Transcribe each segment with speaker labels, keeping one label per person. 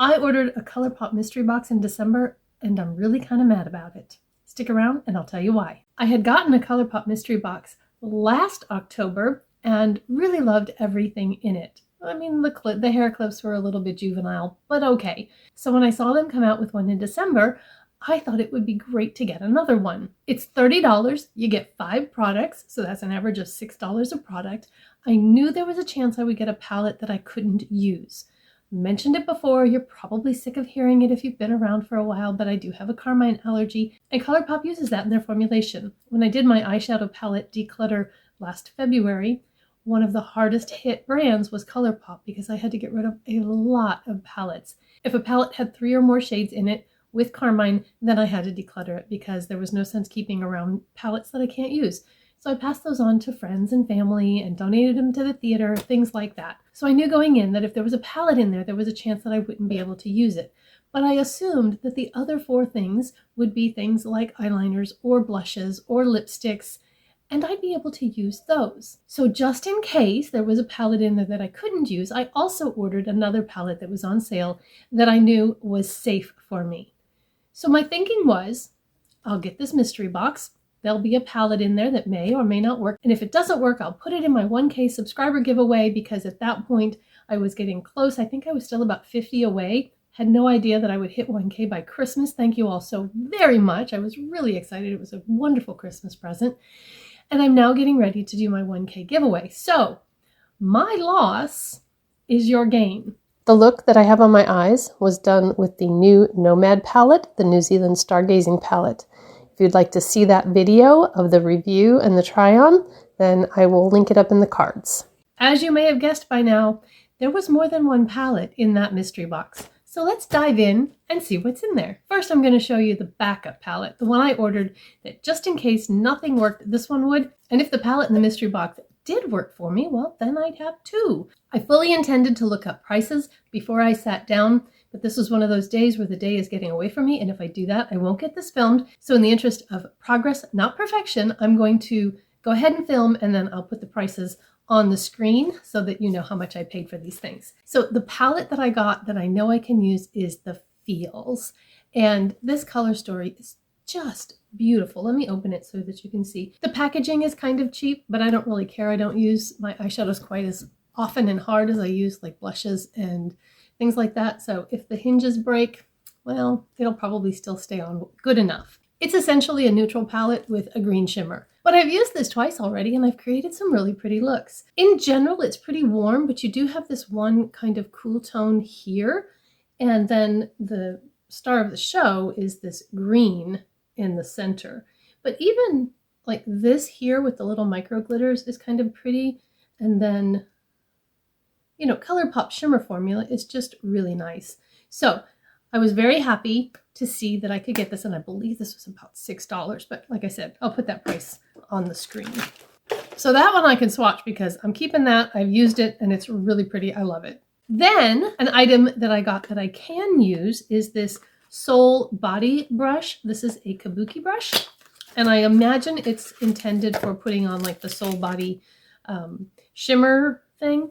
Speaker 1: I ordered a Colourpop Mystery Box in December, and I'm really kind of mad about it. Stick around and I'll tell you why. I had gotten a Colourpop Mystery Box last October and really loved everything in it. I mean, the hair clips were a little bit juvenile, but okay. So when I saw them come out with one in December, I thought it would be great to get another one. It's $30. You get 5 products, so that's an average of $6 a product. I knew there was a chance I would get a palette that I couldn't use. Mentioned it before, you're probably sick of hearing it if you've been around for a while, but I do have a carmine allergy, and Colourpop uses that in their formulation. When I did my eyeshadow palette declutter last February, one of the hardest hit brands was Colourpop because I had to get rid of a lot of palettes. If a palette had 3 or more shades in it with carmine, then I had to declutter it because there was no sense keeping around palettes that I can't use. So I passed those on to friends and family and donated them to the theater, things like that. So I knew going in that if there was a palette in there, there was a chance that I wouldn't be able to use it. But I assumed that the other 4 things would be things like eyeliners or blushes or lipsticks, and I'd be able to use those. So just in case there was a palette in there that I couldn't use, I also ordered another palette that was on sale that I knew was safe for me. So my thinking was, I'll get this mystery box. There'll be a palette in there that may or may not work. And if it doesn't work, I'll put it in my 1K subscriber giveaway because at that point I was getting close. I think I was still about 50 away. Had no idea that I would hit 1K by Christmas. Thank you all so very much. I was really excited. It was a wonderful Christmas present. And I'm now getting ready to do my 1K giveaway. So my loss is your gain. The look that I have on my eyes was done with the new Nomad palette, the New Zealand Stargazing palette. If you'd like to see that video of the review and the try-on, then I will link it up in the cards. As you may have guessed by now, there was more than one palette in that mystery box. So let's dive in and see what's in there. First, I'm going to show you the backup palette, the one I ordered that just in case nothing worked, this one would. And if the palette in the mystery box did work for me, well, then I'd have 2. I fully intended to look up prices before I sat down, but this was one of those days where the day is getting away from me, and if I do that, I won't get this filmed. So in the interest of progress, not perfection, I'm going to go ahead and film, and then I'll put the prices on the screen so that you know how much I paid for these things. So the palette that I got that I know I can use is the Feels, and this color story is just beautiful. Let me open it so that you can see. The packaging is kind of cheap, but I don't really care. I don't use my eyeshadows quite as often and hard as I use like blushes and things like that. So if the hinges break, well, it'll probably still stay on good enough. It's essentially a neutral palette with a green shimmer. But I've used this twice already and I've created some really pretty looks. In general, it's pretty warm, but you do have this one kind of cool tone here. And then the star of the show is this green in the center. But even like this here with the little micro glitters is kind of pretty. And then, you know, Colourpop shimmer formula is just really nice. So I was very happy to see that I could get this, and I believe this was about $6, but like I said, I'll put that price on the screen. So that one I can swatch because I'm keeping that. I've used it and it's really pretty. I love it. Then an item that I got that I can use is this Soul Body Brush. This is a kabuki brush, and I imagine it's intended for putting on like the Soul Body shimmer thing,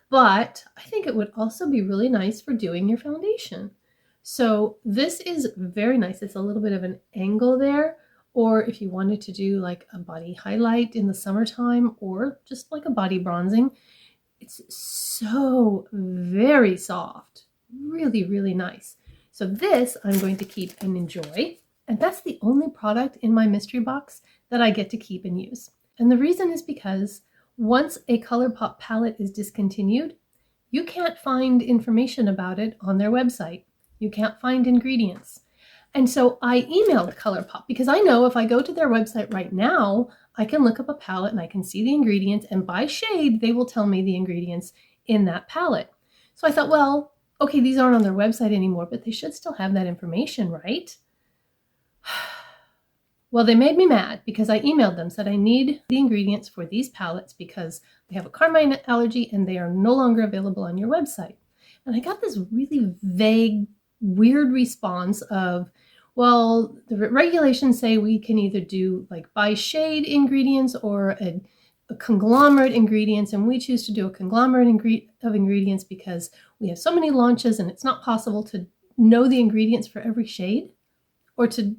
Speaker 1: but I think it would also be really nice for doing your foundation. So this is very nice. It's a little bit of an angle there, or if you wanted to do like a body highlight in the summertime or just like a body bronzing, it's so very soft, really, really nice. So this I'm going to keep and enjoy, and that's the only product in my mystery box that I get to keep and use. And the reason is because once a Colourpop palette is discontinued, you can't find information about it on their website. You can't find ingredients. And so I emailed Colourpop because I know if I go to their website right now, I can look up a palette and I can see the ingredients, and by shade, they will tell me the ingredients in that palette. So I thought, well, okay, these aren't on their website anymore, but they should still have that information, right? Well, they made me mad because I emailed them, said I need the ingredients for these palettes because I have a carmine allergy and they are no longer available on your website. And I got this really vague, weird response of, well, the regulations say we can either do like by shade ingredients or a a conglomerate ingredients, and we choose to do a conglomerate of ingredients because we have so many launches and it's not possible to know the ingredients for every shade or to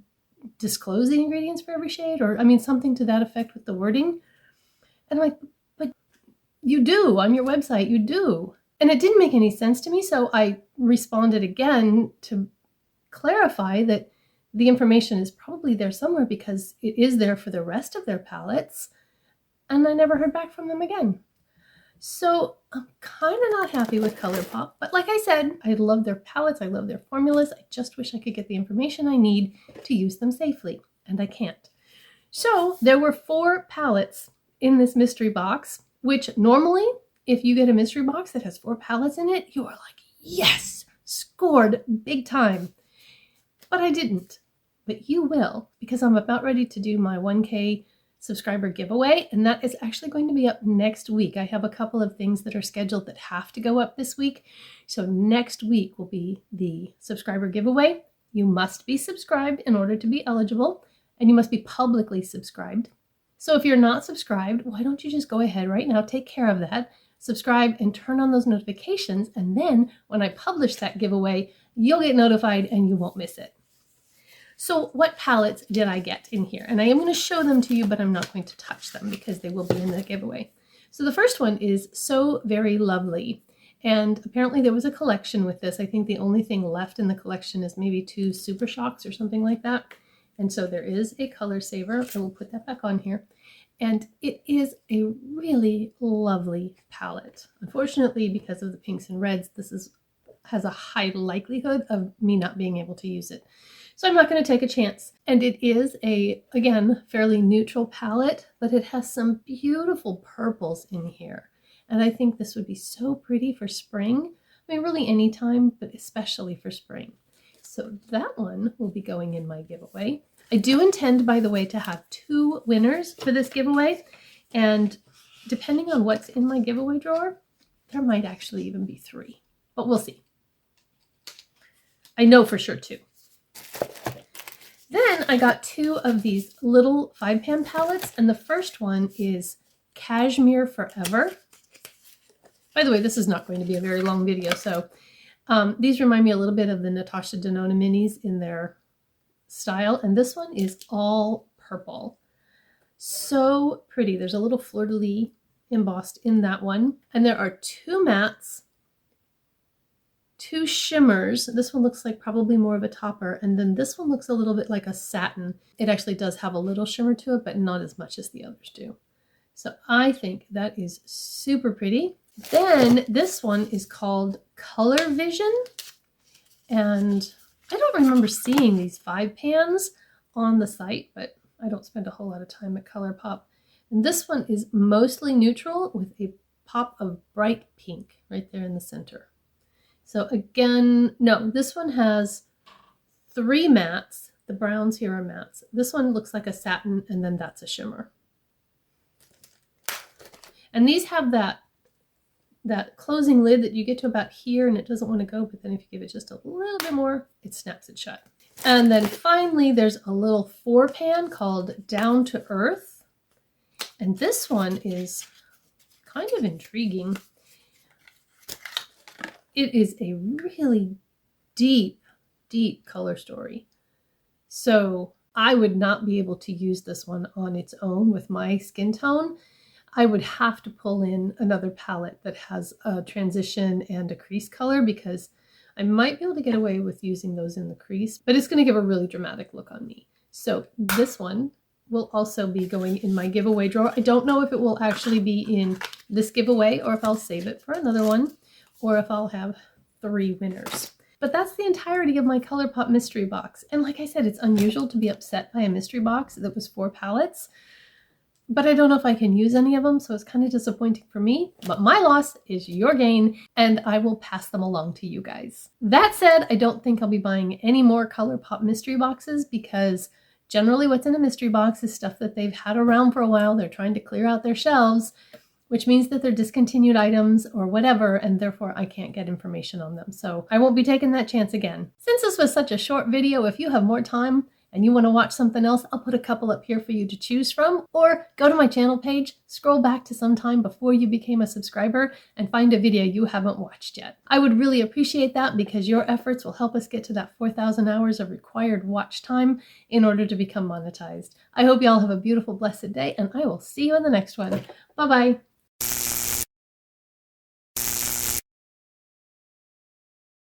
Speaker 1: disclose the ingredients for every shade, or I mean something to that effect with the wording. And I'm like, but you do on your website, you do. And it didn't make any sense to me, so I responded again to clarify that the information is probably there somewhere because it is there for the rest of their palettes, and I never heard back from them again. So I'm kind of not happy with Colourpop, but like I said, I love their palettes, I love their formulas, I just wish I could get the information I need to use them safely, and I can't. So there were 4 palettes in this mystery box, which normally, if you get a mystery box that has 4 palettes in it, you are like, yes, scored big time. But I didn't. But you will, because I'm about ready to do my 1K subscriber giveaway, and that is actually going to be up next week. I have a couple of things that are scheduled that have to go up this week. So next week will be the subscriber giveaway. You must be subscribed in order to be eligible, and you must be publicly subscribed. So if you're not subscribed, why don't you just go ahead right now, take care of that, subscribe and turn on those notifications, and then when I publish that giveaway, you'll get notified and you won't miss it. So what palettes did I get in here? And I am going to show them to you, but I'm not going to touch them because they will be in the giveaway. So the first one is So Very Lovely. And apparently there was a collection with this. I think the only thing left in the collection is maybe 2 Super Shocks or something like that. And so there is a color saver. I will put that back on here. And it is a really lovely palette. Unfortunately, because of the pinks and reds, this has a high likelihood of me not being able to use it. So I'm not going to take a chance. And it is a, again, fairly neutral palette, but it has some beautiful purples in here. And I think this would be so pretty for spring. I mean, really any time, but especially for spring. So that one will be going in my giveaway. I do intend, by the way, to have 2 winners for this giveaway. And depending on what's in my giveaway drawer, there might actually even be 3. But we'll see. I know for sure 2. Then I got 2 of these little 5-pan palettes, and the first one is Cashmere Forever. By the way, this is not going to be a very long video, so these remind me a little bit of the Natasha Denona minis in their style, and this one is all purple. So pretty. There's a little fleur-de-lis embossed in that one, and there are 2 mattes, 2 shimmers. This one looks like probably more of a topper, and then this one looks a little bit like a satin. It actually does have a little shimmer to it, but not as much as the others do. So I think that is super pretty. Then this one is called Color Vision, and I don't remember seeing these 5 pans on the site, but I don't spend a whole lot of time at Colourpop. And this one is mostly neutral with a pop of bright pink right there in the center. So again, no, this one has 3 mattes. The browns here are mattes. This one looks like a satin, and then that's a shimmer. And these have that closing lid that you get to about here and it doesn't want to go, but then if you give it just a little bit more, it snaps it shut. And then finally, there's a little 4-pan called Down to Earth. And this one is kind of intriguing. It is a really deep, deep color story. So I would not be able to use this one on its own with my skin tone. I would have to pull in another palette that has a transition and a crease color because I might be able to get away with using those in the crease, but it's going to give a really dramatic look on me. So this one will also be going in my giveaway drawer. I don't know if it will actually be in this giveaway or if I'll save it for another one, or if I'll have 3 winners. But that's the entirety of my Colourpop mystery box. And like I said, it's unusual to be upset by a mystery box that was 4 palettes, but I don't know if I can use any of them, so it's kind of disappointing for me. But my loss is your gain, and I will pass them along to you guys. That said, I don't think I'll be buying any more Colourpop mystery boxes because generally what's in a mystery box is stuff that they've had around for a while. They're trying to clear out their shelves, which means that they're discontinued items or whatever, and therefore I can't get information on them. So I won't be taking that chance again. Since this was such a short video, if you have more time and you want to watch something else, I'll put a couple up here for you to choose from, or go to my channel page, scroll back to some time before you became a subscriber, and find a video you haven't watched yet. I would really appreciate that because your efforts will help us get to that 4,000 hours of required watch time in order to become monetized. I hope y'all have a beautiful, blessed day, and I will see you in the next one. Bye-bye.